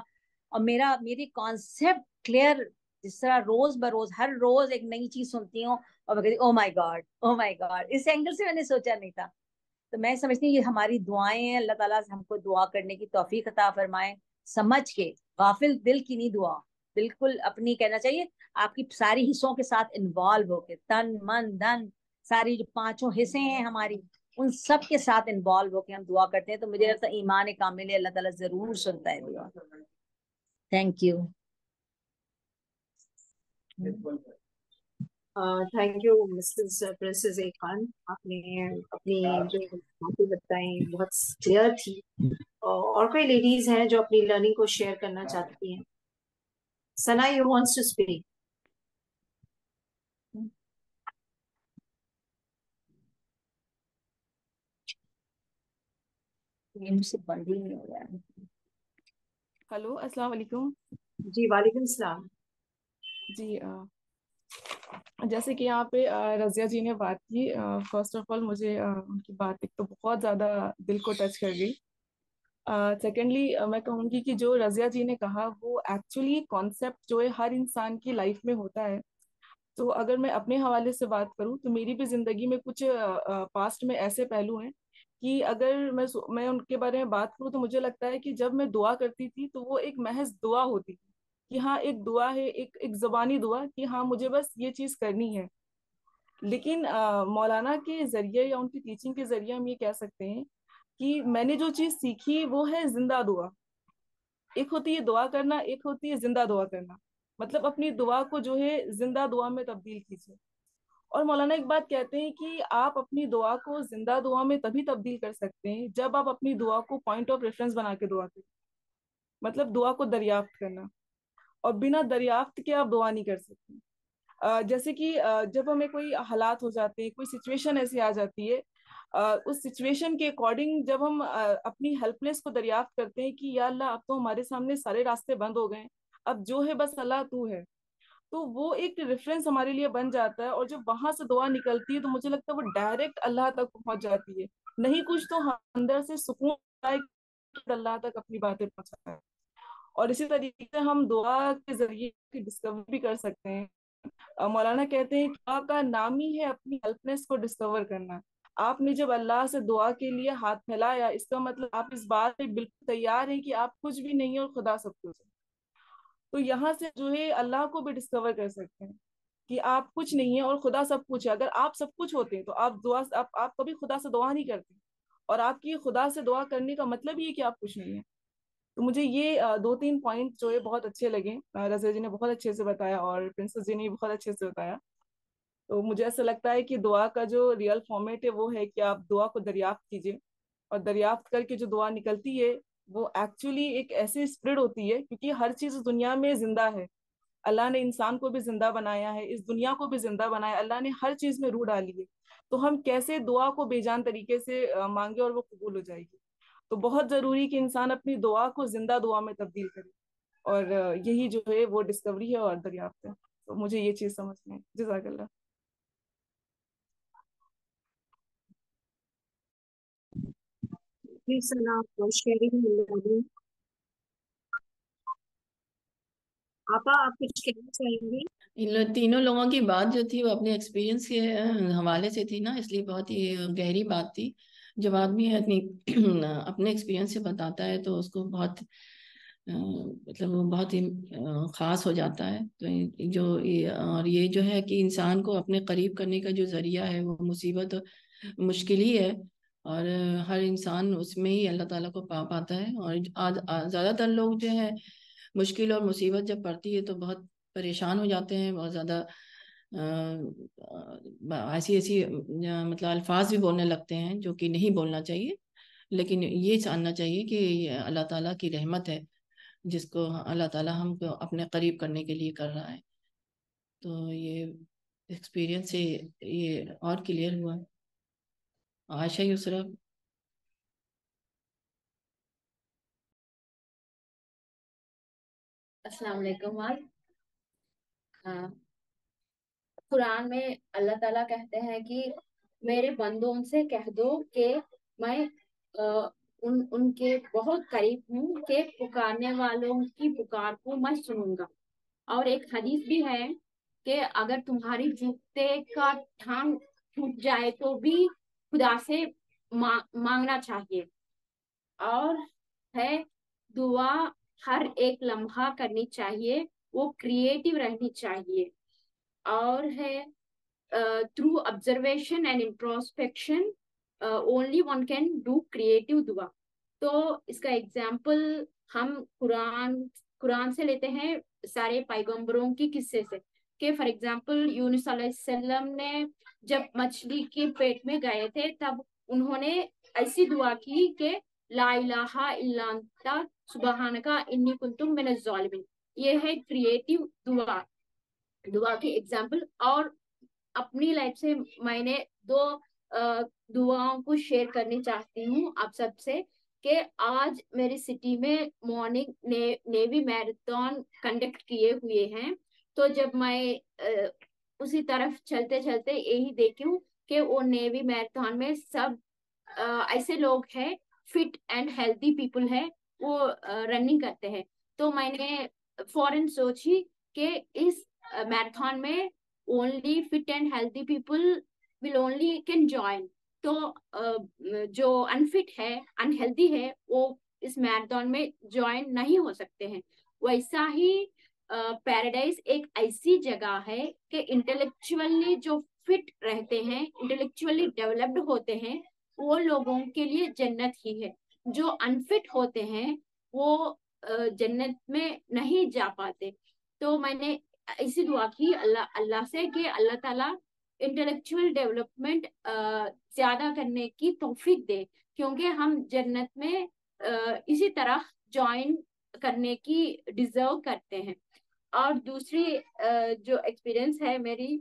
اور میری کانسیپٹ کلیئر, جس طرح روز بروز ہر روز ایک نئی چیز سنتی ہوں اور میں کہتی او مائی گاڈ, او مائی گاڈ, اس اینگل سے میں نے سوچا نہیں تھا. تو میں سمجھتی ہوں یہ ہماری دعائیں ہیں, اللہ تعالیٰ ہم کو دعا کرنے کی توفیق عطا فرمائے, سمجھ کے, غافل دل کی نہیں دعا, بالکل اپنی کہنا چاہیے آپ کی ساری حصوں کے ساتھ انوالو ہو کے, تن من دھن ساری جو 5 حصے ہیں ہماری, ان سب کے ساتھ انوالو ہو کے ہم دعا کرتے ہیں. تو مجھے لگتا ہے ایمان کامل ہے, اللہ تعالیٰ ضرور سنتا ہے دعا. Thank you. Thank you Mrs Princess A Khan. آپ نے اپنی جو باتیں بتائیں بہت کلیئر تھی. اور کوئی لیڈیز ہیں جو اپنی لرننگ کو شیئر کرنا چاہتی ہیں؟ سنا یو وانٹس ٹو اسپیک. مجھ سے بند ہی نہیں ہو رہا ہے. ہلو، السلام علیکم. جی وعلیکم السلام. جی جیسے کہ یہاں پہ رضیہ جی نے بات کی، فرسٹ آف آل مجھے ان کی بات ایک تو بہت زیادہ دل کو ٹچ کر گئی. سیکنڈلی میں کہوں گی کہ جو رضیہ جی نے کہا وہ ایکچولی کانسیپٹ جو ہے ہر انسان کی لائف میں ہوتا ہے. تو اگر میں اپنے حوالے سے بات کروں تو میری بھی زندگی میں کچھ پاسٹ میں ایسے پہلو ہیں کہ اگر میں ان کے بارے میں بات کروں تو مجھے لگتا ہے کہ جب میں دعا کرتی تھی تو وہ ایک محض دعا ہوتی تھی کہ ہاں ایک دعا ہے، ایک زبانی دعا کہ ہاں مجھے بس یہ چیز کرنی ہے. لیکن مولانا کے ذریعے یا ان کی ٹیچنگ کے ذریعے ہم یہ کہہ سکتے ہیں کہ میں نے جو چیز سیکھی وہ ہے زندہ دعا. ایک ہوتی ہے دعا کرنا، ایک ہوتی ہے زندہ دعا کرنا. مطلب اپنی دعا کو جو ہے زندہ دعا میں تبدیل کیجیے. اور مولانا ایک بات کہتے ہیں کہ آپ اپنی دعا کو زندہ دعا میں تبھی تبدیل کر سکتے ہیں جب آپ اپنی دعا کو پوائنٹ آف ریفرنس بنا کے دعا کریں. مطلب دعا کو دریافت کرنا، اور بنا دریافت کے آپ دعا نہیں کر سکتے. جیسے کہ جب ہمیں کوئی حالات ہو جاتے ہیں، کوئی سچویشن ایسی آ جاتی ہے، اس سچویشن کے اکارڈنگ جب ہم اپنی ہیلپلیس کو دریافت کرتے ہیں کہ یا اللہ اب تو ہمارے سامنے سارے راستے بند ہو گئے، اب جو ہے بس اللہ تو ہے، تو وہ ایک ریفرنس ہمارے لیے بن جاتا ہے. اور جب وہاں سے دعا نکلتی ہے تو مجھے لگتا ہے وہ ڈائریکٹ اللہ تک پہنچ جاتی ہے. نہیں کچھ تو اندر سے سکون آئے کہ اللہ تک اپنی باتیں پہنچاتا ہے. اور اسی طریقے سے ہم دعا کے ذریعے ڈسکور بھی کر سکتے ہیں. مولانا کہتے ہیں دعا کا نام ہی ہے اپنی ہیلپنس کو ڈسکور کرنا. آپ نے جب اللہ سے دعا کے لیے ہاتھ پھیلایا، اس کا مطلب آپ اس بات پہ بالکل تیار ہیں کہ آپ کچھ بھی نہیں ہیں اور خدا سب کچھ ہے. تو یہاں سے جو ہے اللہ کو بھی ڈسکور کر سکتے ہیں کہ آپ کچھ نہیں ہیں اور خدا سب کچھ ہے. اگر آپ سب کچھ ہوتے ہیں تو آپ کبھی خدا سے دعا نہیں کرتے، اور آپ کی خدا سے دعا کرنے کا مطلب یہ ہے کہ آپ کچھ نہیں ہیں. تو مجھے یہ دو تین پوائنٹ جو ہے بہت اچھے لگے. رضیہ جی نے بہت اچھے سے بتایا اور پرنسس جی نے بھی بہت اچھے سے بتایا. تو مجھے ایسا لگتا ہے کہ دعا کا جو ریئل فارمیٹ ہے وہ ہے کہ آپ دعا کو دریافت کیجیے، اور دریافت کر کے جو دعا نکلتی ہے وہ ایکچولی ایک ایسی اسپرٹ ہوتی ہے، کیونکہ ہر چیز دنیا میں زندہ ہے. اللہ نے انسان کو بھی زندہ بنایا ہے، اس دنیا کو بھی زندہ بنایا، اللہ نے ہر چیز میں روح ڈالی ہے. تو ہم کیسے دعا کو بے جان طریقے سے مانگے اور وہ قبول ہو جائے گی. تو بہت ضروری کہ انسان اپنی دعا کو زندہ دعا میں تبدیل کرے، اور یہی جو ہے وہ ڈسکوری ہے اور دریافت ہے. تو مجھے یہ چیز سمجھ میں. جزاک اللہ. پلیز سنا شیئرنگ. آپا آپ کچھ کہنا چاہیں گی؟ ان تینوں لوگوں کی بات جو تھی وہ اپنے ایکسپیرینس کے حوالے سے تھی نا، اس لیے بہت ہی گہری بات تھی. جب آدمی اپنے ایکسپیرینس سے بتاتا ہے تو اس کو بہت مطلب وہ بہت ہی خاص ہو جاتا ہے. تو اور یہ جو ہے کہ انسان کو اپنے قریب کرنے کا جو ذریعہ ہے وہ مصیبت مشکل ہی ہے، اور ہر انسان اس میں ہی اللہ تعالیٰ کو پا پاتا ہے. اور زیادہ تر لوگ جو ہے مشکل اور مصیبت جب پڑتی ہے تو بہت پریشان ہو جاتے ہیں، بہت زیادہ ایسی مطلب الفاظ بھی بولنے لگتے ہیں جو کہ نہیں بولنا چاہیے. لیکن یہ جاننا چاہیے کہ یہ اللہ تعالیٰ کی رحمت ہے جس کو اللہ تعالیٰ ہم کو اپنے قریب کرنے کے لیے کر رہا ہے. تو یہ ایکسپیرینس سے یہ اور کلیئر ہوا. عائشہ یسرا. السلام علیکم. قرآن میں اللہ تعالیٰ کہتے ہیں کہ میرے بندوں سے کہہ دو کہ میں ان کے بہت قریب ہوں کہ پکارنے والوں کی پکار کو میں سنوں گا. اور ایک حدیث بھی ہے کہ اگر تمہاری جوتے کا ٹھانگ ٹوٹ جائے تو بھی خدا سے مانگنا چاہیے. اور ہے دعا ہر ایک لمحہ کرنی چاہیے، وہ کریٹو رہنی چاہیے. اور ہے through observation and introspection only one can do creative dua. تو اس کا ایگزامپل ہم قرآن سے لیتے ہیں سارے پیغمبروں کی قصے سے کہ فار ایگزامپل یونس علیہ السلام نے جب مچھلی کے پیٹ میں گئے تھے تب انہوں نے ایسی دعا کی کہ لا الہ الا انت سبحانک انی کنت من الظالمین. یہ ہے کریٹو دعا کی ایگزامپل. اور اپنی لائف سے میں نے 2 دعاؤں کو شیئر کرنی چاہتی ہوں آپ سب سے کہ آج میری سٹی میں مارننگ نیوی میراتھن کنڈکٹ کیے ہوئے ہیں. تو جب میں اسی طرف چلتے چلتے یہی دیکھوں کہ وہ نیوی میراتھن میں سب ایسے لوگ ہیں فٹ اینڈ ہیلتھی پیپل ہے وہ رننگ کرتے ہیں. تو میں نے فوراً سوچی کہ اس میراتھن میں only fit and healthy people will only can join. تو جو انفٹ ہے انہیلدی ہے وہ اس میراتھن میں جوائن نہیں ہو سکتے ہیں. ویسا ہی پیراڈائز ایک ایسی جگہ ہے کہ انٹلیکچولی جو فٹ رہتے ہیں انٹلیکچولی ڈیولپڈ ہوتے ہیں وہ لوگوں کے لیے جنت ہی ہے. جو انفٹ ہوتے ہیں وہ جنت میں نہیں جا پاتے. تو میں نے ایسی دعا کی اللہ سے کہ اللہ تعالیٰ انٹلیکچوئل ڈیولپمنٹ زیادہ کرنے کی توفیق دے کیونکہ ہم جنت میں اسی طرح جوائن کرنے کی ڈیزرو کرتے ہیں. اور دوسری جو ایکسپیرئنس ہے میری,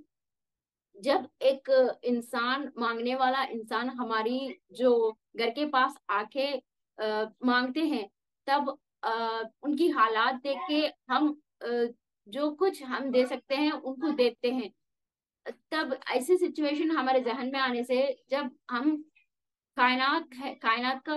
جب ایک انسان مانگنے والا انسان ہماری جو گھر کے پاس آ کے مانگتے ہیں تب ان کی حالات دیکھ کے ہم جو کچھ ہم دے سکتے ہیں ان کو دیتے ہیں. تب ایسی سچویشن ہمارے ذہن میں آنے سے جب ہم کائنات کا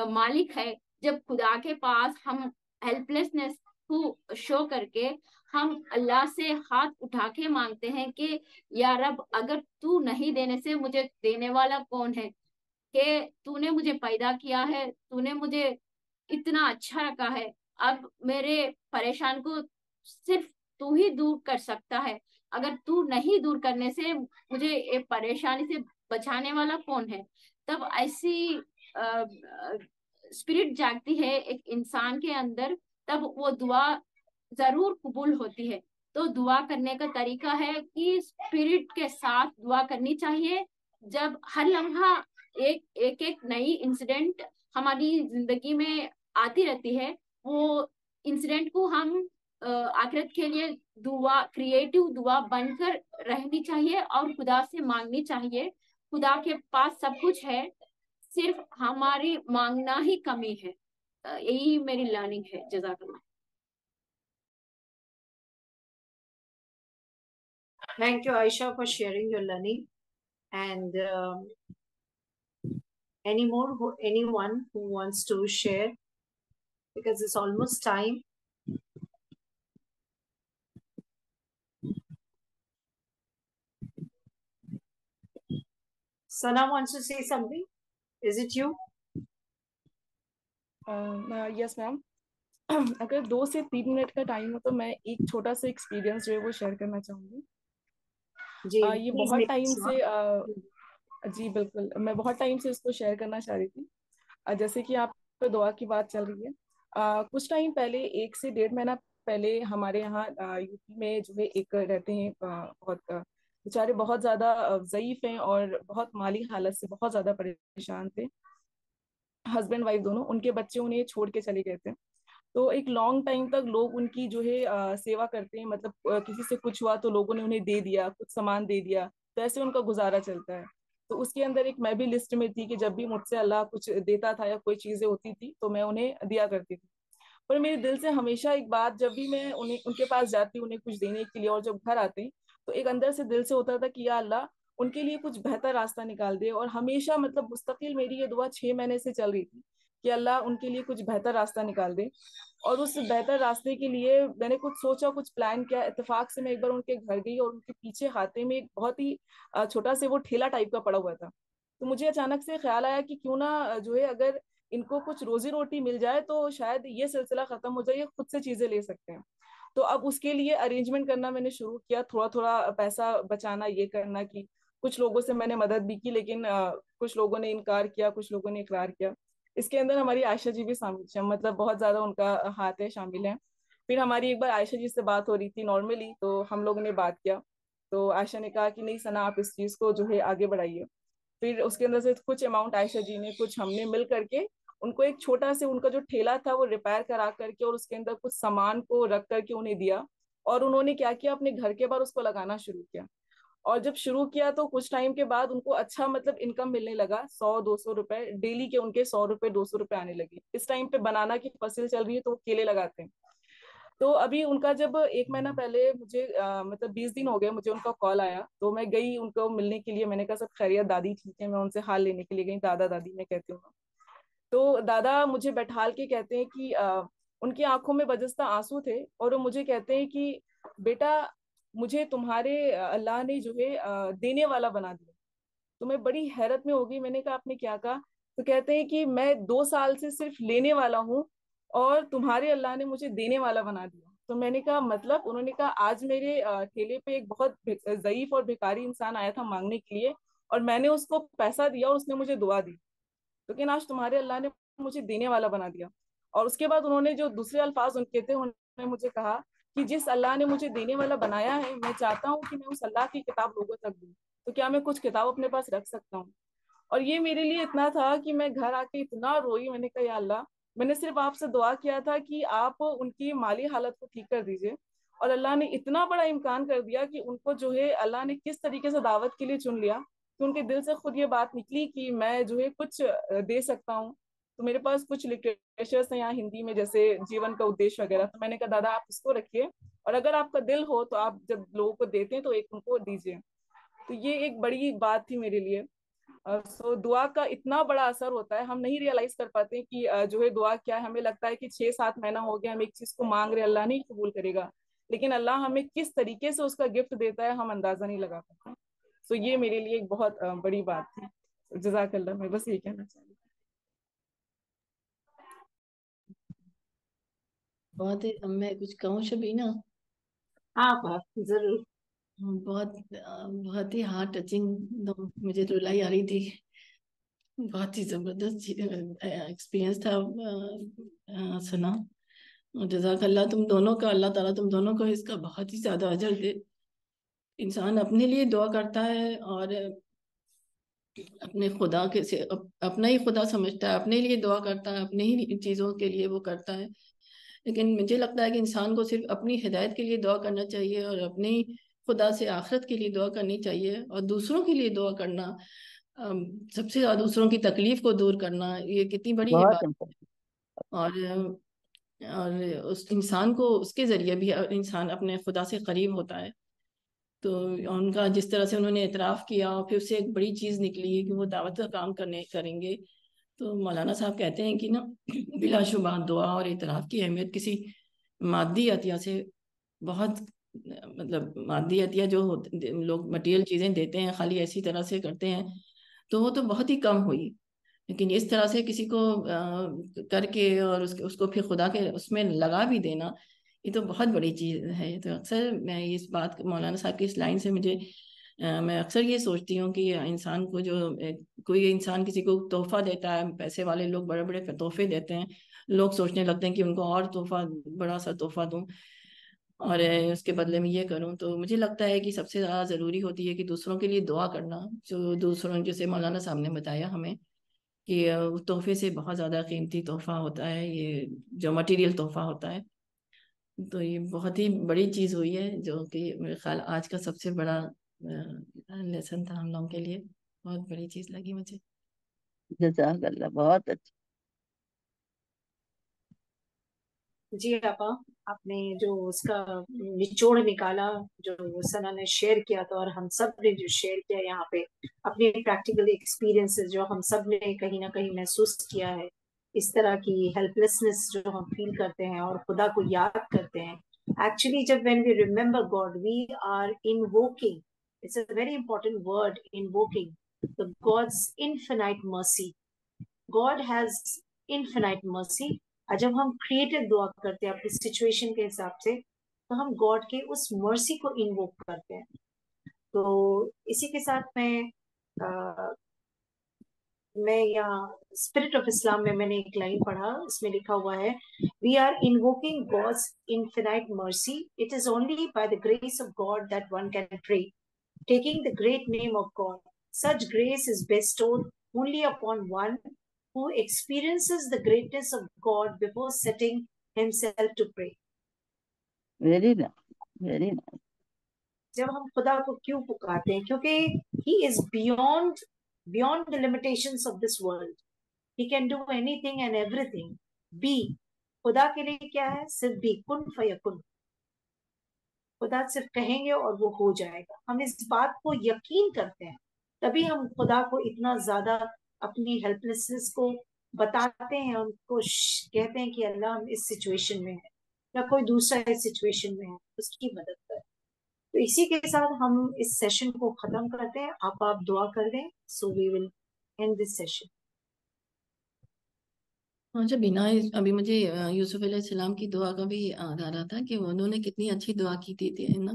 مالک ہے, جب خدا کے پاس ہم ہیلپ لیسنس کو شو کر کے ہم اللہ سے ہاتھ اٹھا کے مانگتے ہیں کہ یا رب اگر تو نہیں دینے سے مجھے دینے والا کون ہے, کہ تو نے مجھے پیدا کیا ہے, تو نے مجھے اتنا اچھا رکھا ہے, اب میرے پریشان کو صرف تو ہی دور کر سکتا ہے, اگر تو نہیں دور کرنے سے مجھے ایک پریشانی سے بچانے والا کون ہے. تب ایسی اسپرٹ جاگتی ہے ایک انسان کے اندر, تب وہ دعا ضرور قبول ہوتی ہے. تو دعا کرنے کا طریقہ ہے کہ اسپرٹ کے ساتھ دعا کرنی چاہیے. جب ہر لمحہ ایک نئی انسیڈنٹ ہماری زندگی میں آتی رہتی ہے, وہ انسیڈنٹ کو ہم آخرت کے لیے دعا کریٹو دعا بن کر رہنی چاہیے اور خدا سے مانگنی چاہیے. خدا کے پاس سب کچھ ہے, صرف ہماری مانگنا ہی کمی ہے. یہی میری لرننگ ہے. جزاک اللہ. Thank you, Aisha, for sharing your learning. And anyone who wants to share, because it's almost time. Sana wants to say something. Is it you? یس میم. اگر 2 سے 3 منٹ کا ٹائم ہو تو میں ایک چھوٹا سا ایکسپیرینس جو ہے وہ شیئر کرنا چاہوں گی. یہ بہت ٹائم سے جی بالکل, میں بہت ٹائم سے اس کو شیئر کرنا چاہ رہی تھی. جیسے کہ آپ کو دعا کی بات چل رہی ہے, کچھ ٹائم پہلے 1 سے 1.5 مہینہ پہلے ہمارے یہاں یو پی میں جو ہے ایک رہتے ہیں بہت بیچارے بہت زیادہ ضعیف ہیں اور بہت مالی حالت سے بہت زیادہ پریشان تھے. ہسبینڈ وائف دونوں, ان کے بچے انہیں چھوڑ کے چلے گئے تھے. تو ایک لانگ ٹائم تک لوگ ان کی جو ہے سیوا کرتے ہیں, مطلب کسی سے کچھ ہوا تو لوگوں نے انہیں دے دیا, کچھ سامان دے دیا, تو ایسے ان کا گزارا چلتا ہے. تو اس کے اندر ایک میں بھی لسٹ میں تھی کہ جب بھی مجھ سے اللہ کچھ دیتا تھا یا کوئی چیزیں ہوتی تھی تو میں انہیں دیا کرتی تھی. پر میرے دل سے ہمیشہ ایک بات, جب بھی میں ان کے پاس جاتی انہیں کچھ دینے کے لیے اور جب گھر آتے تو ایک اندر سے دل سے ہوتا تھا کہ یا اللہ ان کے لیے کچھ بہتر راستہ نکال دے. اور ہمیشہ مطلب مستقل میری یہ دعا 6 مہینے سے چل رہی تھی کہ اللہ ان کے لیے کچھ بہتر راستہ نکال دے. اور اس بہتر راستے کے لیے میں نے کچھ سوچا, کچھ پلان کیا. اتفاق سے میں ایک بار ان کے گھر گئی اور ان کے پیچھے ہاتھے میں ایک بہت ہی چھوٹا سے وہ ٹھیلا ٹائپ کا پڑا ہوا تھا. تو مجھے اچانک سے خیال آیا کہ کیوں نہ جو ہے اگر ان کو کچھ روزی روٹی مل جائے تو شاید یہ سلسلہ ختم ہو جائے, یہ خود سے چیزیں لے سکتے ہیں. تو اب اس کے لیے ارینجمنٹ کرنا میں نے شروع کیا, تھوڑا تھوڑا پیسہ بچانا, یہ کرنا کہ کچھ لوگوں سے میں نے مدد بھی کی لیکن کچھ لوگوں نے انکار کیا, کچھ لوگوں نے اقرار کیا. اس کے اندر ہماری عائشہ جی بھی شامل, مطلب بہت زیادہ ان کا ہاتھ ہے, شامل ہیں. پھر ہماری ایک بار عائشہ جی سے بات ہو رہی تھی نارملی، تو ہم لوگوں نے بات کیا، تو عائشہ نے کہا کہ نہیں ثنا آپ اس چیز کو جو ہے آگے بڑھائیے. پھر اس کے اندر سے کچھ اماؤنٹ عائشہ جی نے، کچھ ہم نے مل کر کے ان کو ایک چھوٹا سے ان کا جو ٹھیلا تھا وہ ریپائر کرا کر کے اور اس کے اندر کچھ سامان کو رکھ کر کے انہیں دیا. اور انہوں نے کیا کیا، اپنے گھر کے باہر اس کو لگانا شروع کیا. اور جب شروع کیا تو کچھ ٹائم کے بعد ان کو اچھا مطلب انکم ملنے لگا، 100-200 روپے ڈیلی کے، ان کے 100-200 روپے آنے لگے. اس ٹائم پہ بنانا کی فصل چل رہی ہے تو وہ کیلے لگاتے ہیں. تو ابھی ان کا جب 1 مہینہ پہلے مجھے مطلب 20 دن ہو گئے مجھے ان کا کال آیا، تو میں گئی ان کو ملنے کے لیے. میں نے کہا سب خیریت، دادی ٹھیک ہے؟ میں ان سے حال لینے کے لیے گئی، دادا دادی میں کہتی ہوں. تو دادا مجھے بیٹھال کے کہتے ہیں کہ ان کی آنکھوں میں بجستہ آنسو تھے، اور وہ مجھے کہتے ہیں کہ بیٹا مجھے تمہارے اللہ نے جو ہے دینے والا بنا دیا. تو میں بڑی حیرت میں ہو گئی. میں نے کہا آپ نے کیا کہا؟ تو کہتے ہیں کہ میں 2 سال سے صرف لینے والا ہوں اور تمہارے اللہ نے مجھے دینے والا بنا دیا. تو میں نے کہا مطلب؟ انہوں نے کہا آج میرے ٹھیلے پہ ایک بہت ضعیف اور بھکاری انسان آیا تھا مانگنے کے لیے، اور میں نے اس کو پیسہ دیا اور اس نے مجھے دعا دی، لیکن آج تمہارے اللہ نے مجھے دینے والا بنا دیا. اور اس کے بعد انہوں نے جو دوسرے الفاظ ان کے تھے، انہوں نے مجھے کہا کہ جس اللہ نے مجھے دینے والا بنایا ہے، میں چاہتا ہوں کہ میں اس اللہ کی کتاب لوگوں تک دوں، تو کیا میں کچھ کتاب اپنے پاس رکھ سکتا ہوں؟ اور یہ میرے لیے اتنا تھا کہ میں گھر آ کے اتنا روئی. میں نے کہا یا اللہ، میں نے صرف آپ سے دعا کیا تھا کہ آپ ان کی مالی حالت کو ٹھیک کر دیجئے، اور اللہ نے اتنا بڑا امکان کر دیا کہ ان کو جو ہے اللہ نے کس طریقے سے دعوت کے لیے چن لیا کہ ان کے دل سے خود یہ بات نکلی کہ میں جو ہے کچھ دے سکتا ہوں. تو میرے پاس کچھ لٹریچرس ہیں یہاں ہندی میں، جیسے جیون کا ادیش وغیرہ. تو میں نے کہا دادا آپ اس کو رکھیے، اور اگر آپ کا دل ہو تو آپ جب لوگوں کو دیتے ہیں تو ایک ان کو دیجیے. تو یہ ایک بڑی بات تھی میرے لیے. سو دعا کا اتنا بڑا اثر ہوتا ہے، ہم نہیں ریئلائز کر پاتے کہ جو ہے دعا کیا ہے. ہمیں لگتا ہے کہ 6-7 مہینہ ہو گیا ہم ایک چیز کو مانگ رہے، اللہ نہیں قبول کرے گا، لیکن اللہ ہمیں کس طریقے سے اس کا گفٹ دیتا ہے ہم اندازہ نہیں لگا پاتے. سو یہ میرے لیے ایک بہت بڑی بات تھی. جزاک اللہ. میں بس یہ کہنا چاہتی ہوں. بہت میں کچھ کہوں شبینہ؟ ہاں ضرور. بہت ہی ہارٹ ٹچنگ، مجھے رلائی آ رہی تھی. بہت ہی زبردست ایکسپیرینس تھا سنا. جزاک اللہ تم دونوں کا، اللہ تعالیٰ تم دونوں کو اس کا بہت ہی زیادہ اجر دے. انسان اپنے لیے دعا کرتا ہے اور اپنے خدا کے سے اپنا ہی خدا سمجھتا ہے، اپنے لیے دعا کرتا ہے، اپنے ہی چیزوں کے لیے وہ کرتا ہے. لیکن مجھے لگتا ہے کہ انسان کو صرف اپنی ہدایت کے لیے دعا کرنا چاہیے، اور اپنی خدا سے آخرت کے لیے دعا کرنی چاہیے، اور دوسروں کے لیے دعا کرنا، سب سے زیادہ دوسروں کی تکلیف کو دور کرنا، یہ کتنی بڑی ہے بہت بات. امپورٹنٹ. اور اس انسان کو اس کے ذریعے بھی انسان اپنے خدا سے قریب ہوتا ہے. تو ان کا جس طرح سے انہوں نے اعتراف کیا، اور پھر اس سے ایک بڑی چیز نکلی ہے کہ وہ دعوت کا کام کریں گے. تو مولانا صاحب کہتے ہیں کہ نا بلا شبہ دعا اور اعتراف کی اہمیت کسی مادی عطیہ سے بہت، مطلب مادی عطیہ جو لوگ مٹیریل چیزیں دیتے ہیں خالی ایسی طرح سے کرتے ہیں تو وہ تو بہت ہی کم ہوئی. لیکن اس طرح سے کسی کو کر کے اور اس کو پھر خدا کے اس میں لگا بھی دینا، یہ تو بہت بڑی چیز ہے. تو اکثر میں اس بات مولانا صاحب کی اس لائن سے میں اکثر یہ سوچتی ہوں کہ انسان کو جو کوئی انسان کسی کو تحفہ دیتا ہے، پیسے والے لوگ بڑے بڑے تحفے دیتے ہیں، لوگ سوچنے لگتے ہیں کہ ان کو اور تحفہ، بڑا سا تحفہ دوں اور اس کے بدلے میں یہ کروں. تو مجھے لگتا ہے کہ سب سے زیادہ ضروری ہوتی ہے کہ دوسروں کے لیے دعا کرنا، جو دوسروں جیسے مولانا صاحب نے بتایا ہمیں کہ تحفے سے بہت زیادہ قیمتی تحفہ ہوتا ہے یہ جو مٹیریل تحفہ ہوتا ہے. تو یہ بہت ہی بڑی چیز ہوئی ہے، جو کہ میرے خیال آج کا سب سے بڑا لیسن تھا ہم لوگوں کے لیے. بہت بڑی چیز لگی مجھے. جزاک اللہ. بہت اچھا. جی آپا، آپ نے جو اس کا نچوڑ نکالا، جو سنا نے شیئر کیا تھا اور ہم سب نے جو شیئر کیا یہاں پہ اپنے پریکٹیکل ایکسپیرینس جو ہم سب نے کہیں نہ کہیں محسوس کیا ہے، اس طرح کی ہیلپ لیسنس جو ہم فیل کرتے ہیں اور خدا کو یاد کرتے ہیں. ایکچولی جب when we remember God we are invoking, it's a very important word, invoking the God's infinite mercy. God has infinite mercy. اور جب ہم کریٹو دعا کرتے ہیں اپنی سچویشن کے حساب سے، تو ہم گاڈ کے اس مرسی کو انووک کرتے ہیں. تو اسی کے ساتھ میں میں یہاں اسپرٹ آف اسلام میں نے ایک لائن پڑھا, اس میں لکھا ہوا ہے, we are invoking God's infinite mercy. It is only by the grace of God that one can pray, taking the great name of God. Such grace is bestowed only upon one who experiences the greatness of God before setting himself to pray. Very nice, very nice. جب ہم خدا کو کیوں پکارتے ہیں, کیونکہ he is beyond the limitations of this world. He can do anything and everything. Be, خدا کے لیے کیا ہے, صرف بھی, کن فیکن. خدا صرف کہیں گے اور وہ ہو جائے گا. ہم اس بات کو یقین کرتے ہیں, تبھی ہم خدا کو اتنا زیادہ اپنی ہیلپلیسنس کو بتاتے ہیں, ان کو کہتے ہیں کہ اللہ ہم اس سچویشن میں ہے, یا کوئی دوسرا اس سچویشن میں ہے, اس کی مدد کریں. تو اسی کے ساتھ ہم اس سیشن کو ختم کرتے ہیں. آپ دعا کر دیں. سو وی ول اینڈ دس سیشن. اچھا بنا, ابھی مجھے یوسف علیہ السلام کی دعا کا بھی یاد آ رہا تھا کہ انہوں نے کتنی اچھی دعا کی تھی نا,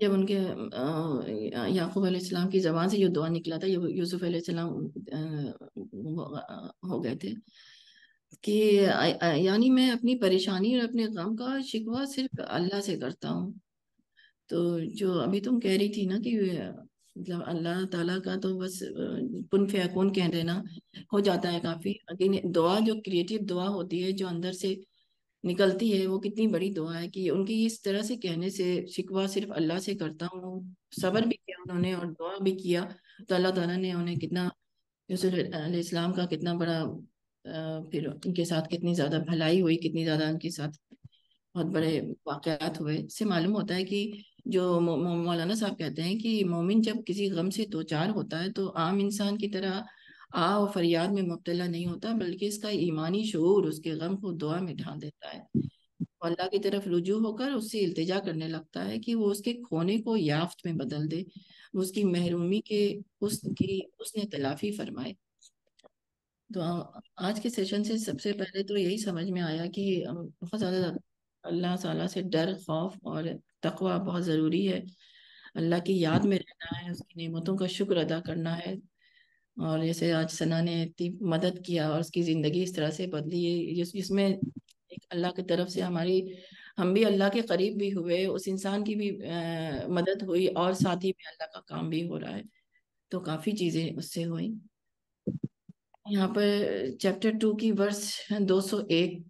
جب ان کے یعقوب علیہ السلام کی زبان سے جو دعا نکلا تھا, یوسف علیہ السلام ہو گئے تھے کہ یعنی میں اپنی پریشانی اور اپنے غم کا شکوہ صرف اللہ سے کرتا ہوں. تو جو ابھی تم کہہ رہی تھی نا کہ مطلب اللہ تعالیٰ کا تو بس کن فیکون کہہ دینا ہو جاتا ہے کافی, لیکن دعا جو کریٹیو دعا ہوتی ہے جو اندر سے نکلتی ہے, وہ کتنی بڑی دعا ہے کہ ان کی اس طرح سے کہنے سے شکوہ صرف اللہ سے کرتا ہوں, صبر بھی کیا انہوں نے اور دعا بھی کیا, تو اللہ تعالیٰ نے انہیں کتنا, یوسف علیہ السلام کا کتنا بڑا پھر ان کے ساتھ کتنی زیادہ بھلائی ہوئی, کتنی زیادہ ان کے ساتھ بہت بڑے واقعات ہوئے. اس سے معلوم ہوتا ہے کہ جو مولانا صاحب کہتے ہیں کہ مومن جب کسی غم سے دوچار ہوتا ہے تو عام انسان کی طرح آہ و فریاد میں مبتلا نہیں ہوتا, بلکہ اس کا ایمانی شعور اس کے غم کو دعا میں ڈھال دیتا ہے, اللہ کی طرف رجوع ہو کر اس سے التجا کرنے لگتا ہے کہ وہ اس کے کھونے کو یافت میں بدل دے, اس کی محرومی کے اس نے تلافی فرمائے. تو آج کے سیشن سے سب سے پہلے تو یہی سمجھ میں آیا کہ بہت زیادہ اللہ تعالیٰ سے ڈر, خوف اور تقوی بہت ضروری ہے. اللہ کی یاد میں رہنا ہے, اس کی نعمتوں کا شکر ادا کرنا ہے. اور جیسے آج ثنا نے اتنی مدد کیا اور اس کی زندگی اس طرح سے بدلی, جس میں ایک اللہ کی طرف سے ہم بھی اللہ کے قریب بھی ہوئے, اس انسان کی بھی مدد ہوئی, اور ساتھ ہی میں اللہ کا کام بھی ہو رہا ہے. تو کافی چیزیں اس سے ہوئی. یہاں پر چیپٹر 2 کی ورس 201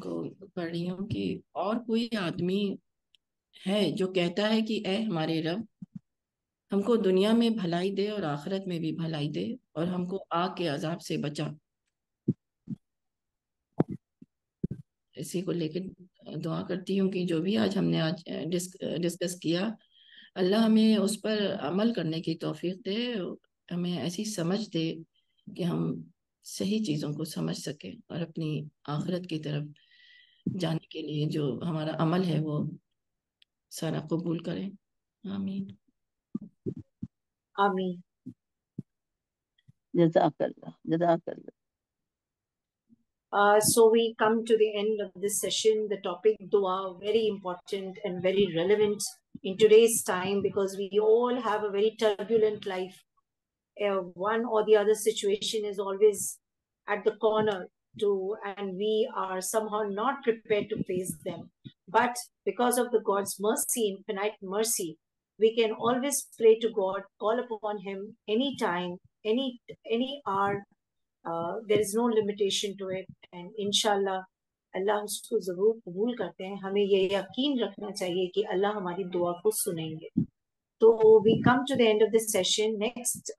کو پڑھ رہی ہوں کہ اور کوئی آدمی ہے جو کہتا ہے کہ اے ہمارے رب, ہم کو دنیا میں بھلائی دے اور آخرت میں بھی بھلائی دے, اور ہم کو آگ کے عذاب سے بچا. اسی کو لے کے دعا کرتی ہوں کہ جو بھی آج ہم نے ڈسکس کیا, اللہ ہمیں اس پر عمل کرنے کی توفیق دے, ہمیں ایسی سمجھ دے کہ ہم صحیح چیزوں کو سمجھ سکیں اور اپنی آخرت کی طرف جانے کے لیے جو ہمارا عمل ہے وہ سارا قبول کریں. آمین. آمین. جزاک اللہ, جزاک اللہ. So we come to the end of this session. The topic dua, very important and very relevant in today's time, because we all have a very turbulent life. One or the other situation is always at the corner and we are somehow not prepared to face them. But because of the God's mercy, infinite mercy, we can always pray to God, call upon Him anytime, any hour. There is no limitation to it, and inshallah اللہ اس کو ضرور قبول کرتے ہیں. ہمیں یہ یقین رکھنا چاہیے کہ اللہ ہماری دعا کو سنیں گے. So we come to the end of this session. Next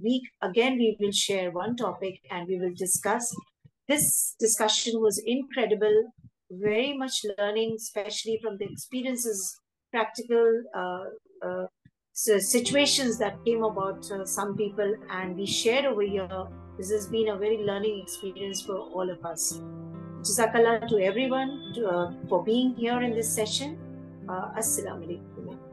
week again we will share one topic and we will discuss. This discussion was incredible, very much learning, especially from the experiences, practical situations that came about some people, and we shared over here. This has been a very learning experience for all of us. Jazakallah to everyone for being here in this session. Assalamu alaikum.